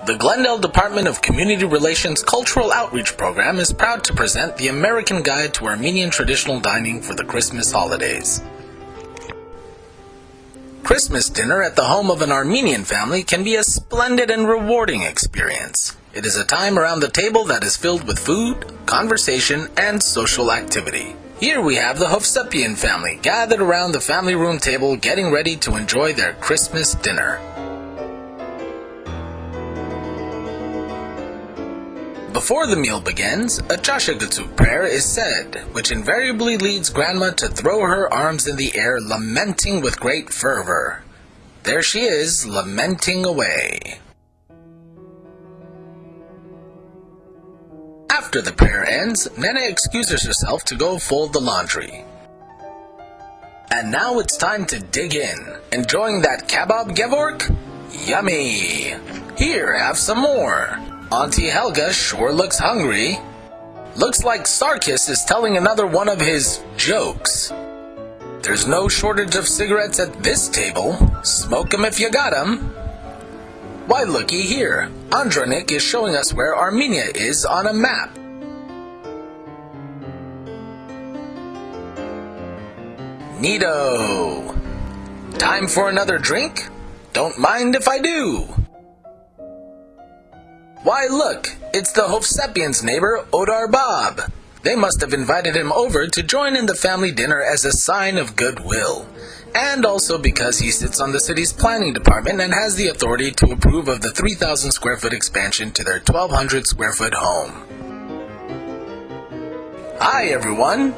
The Glendale Department of Community Relations Cultural Outreach Program is proud to present the American Guide to Armenian Traditional Dining for the Christmas holidays. Christmas dinner at the home of an Armenian family can be a splendid and rewarding experience. It is a time around the table that is filled with food, conversation, and social activity. Here we have the Hovsepian family gathered around the family room table getting ready to enjoy their Christmas dinner. Before the meal begins, a Chashagutsu prayer is said, which invariably leads Grandma to throw her arms in the air, lamenting with great fervor. There she is, lamenting away. After the prayer ends, Nene excuses herself to go fold the laundry. And now it's time to dig in. Enjoying that kebab, Gevork? Yummy! Here, have some more. Auntie Helga sure looks hungry. Looks like Sarkis is telling another one of his jokes. There's no shortage of cigarettes at this table. Smoke 'em if you got 'em. Why, looky here. Andronik is showing us where Armenia is on a map. Neato. Time for another drink? Don't mind if I do. Why look, it's the Hovsepians' neighbor, Odar Bob. They must have invited him over to join in the family dinner as a sign of goodwill. And also because he sits on the city's planning department and has the authority to approve of the 3,000 square foot expansion to their 1,200 square foot home. Hi everyone!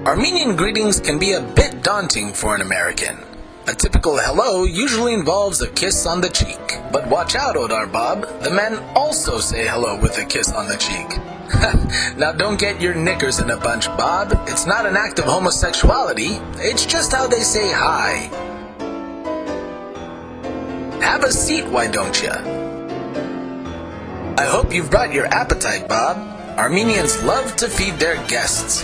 Armenian greetings can be a bit daunting for an American. A typical hello usually involves a kiss on the cheek. But watch out, Odar Bob, the men also say hello with a kiss on the cheek. Now don't get your knickers in a bunch, Bob. It's not an act of homosexuality, it's just how they say hi. Have a seat, why don't ya? I hope you've brought your appetite, Bob. Armenians love to feed their guests.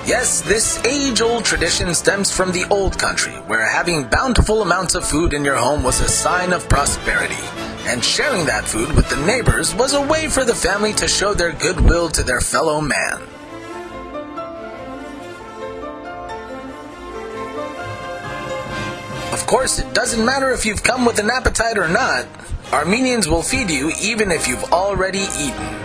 Yes, this age-old tradition stems from the old country, where having bountiful amounts of food in your home was a sign of prosperity, and sharing that food with the neighbors was a way for the family to show their goodwill to their fellow man. Of course, it doesn't matter if you've come with an appetite or not. Armenians will feed you even if you've already eaten.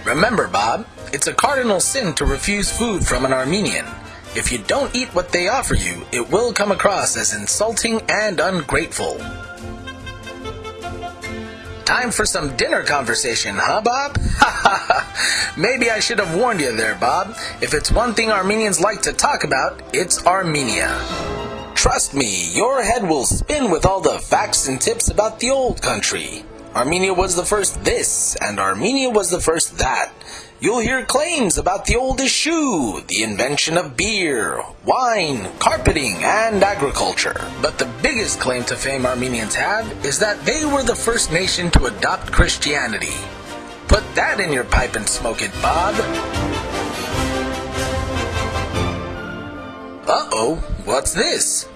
Remember, Bob, it's a cardinal sin to refuse food from an Armenian. If you don't eat what they offer you, it will come across as insulting and ungrateful. Time for some dinner conversation, huh, Bob? Maybe I should have warned you there, Bob. If it's one thing Armenians like to talk about, it's Armenia. Trust me, your head will spin with all the facts and tips about the old country. Armenia was the first this, and Armenia was the first that. You'll hear claims about the oldest shoe, the invention of beer, wine, carpeting, and agriculture. But the biggest claim to fame Armenians have is that they were the first nation to adopt Christianity. Put that in your pipe and smoke it, Bob. Uh-oh, what's this?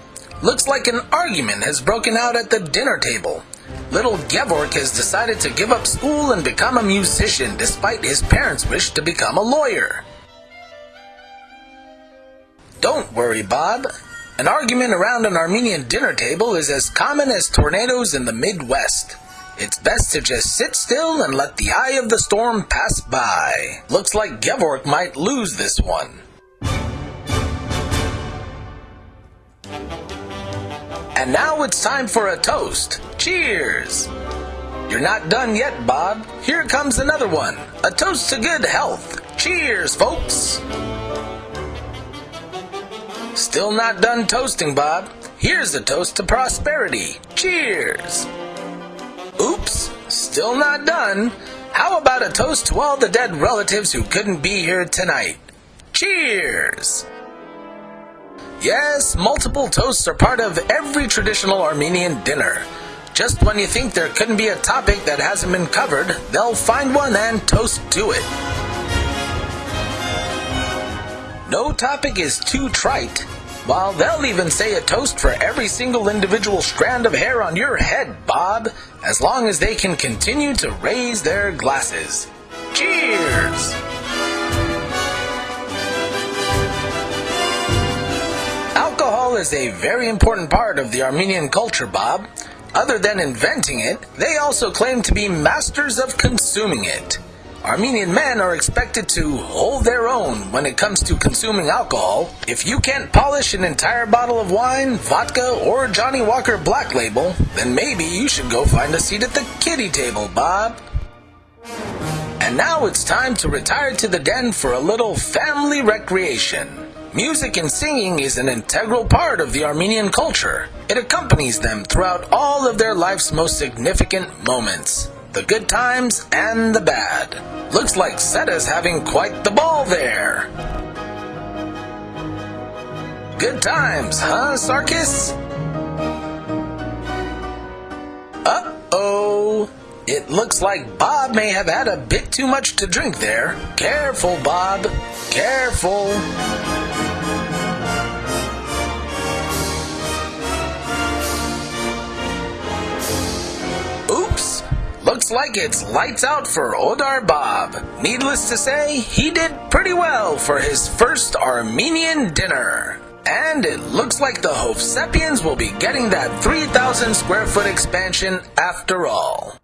Looks like an argument has broken out at the dinner table. Little Gevork has decided to give up school and become a musician despite his parents' wish to become a lawyer. Don't worry, Bob. An argument around an Armenian dinner table is as common as tornadoes in the Midwest. It's best to just sit still and let the eye of the storm pass by. Looks like Gevork might lose this one. And now it's time for a toast. Cheers! You're not done yet, Bob. Here comes another one. A toast to good health. Cheers, folks! Still not done toasting, Bob. Here's a toast to prosperity. Cheers! Oops, still not done. How about a toast to all the dead relatives who couldn't be here tonight? Cheers! Yes, multiple toasts are part of every traditional Armenian dinner. Just when you think there couldn't be a topic that hasn't been covered, they'll find one and toast to it. No topic is too trite. While they'll even say a toast for every single individual strand of hair on your head, Bob, as long as they can continue to raise their glasses. Cheers! Alcohol is a very important part of the Armenian culture, Bob. Other than inventing it, they also claim to be masters of consuming it. Armenian men are expected to hold their own when it comes to consuming alcohol. If you can't polish an entire bottle of wine, vodka, or Johnny Walker Black Label, then maybe you should go find a seat at the kiddie table, Bob. And now it's time to retire to the den for a little family recreation. Music and singing is an integral part of the Armenian culture. It accompanies them throughout all of their life's most significant moments. The good times and the bad. Looks like Seta's having quite the ball there. Good times, huh, Sarkis? Uh-oh. It looks like Bob may have had a bit too much to drink there. Careful, Bob. Careful. Oops. Looks like it's lights out for Odar Bob. Needless to say, he did pretty well for his first Armenian dinner. And it looks like the Hovsepians will be getting that 3,000 square foot expansion after all.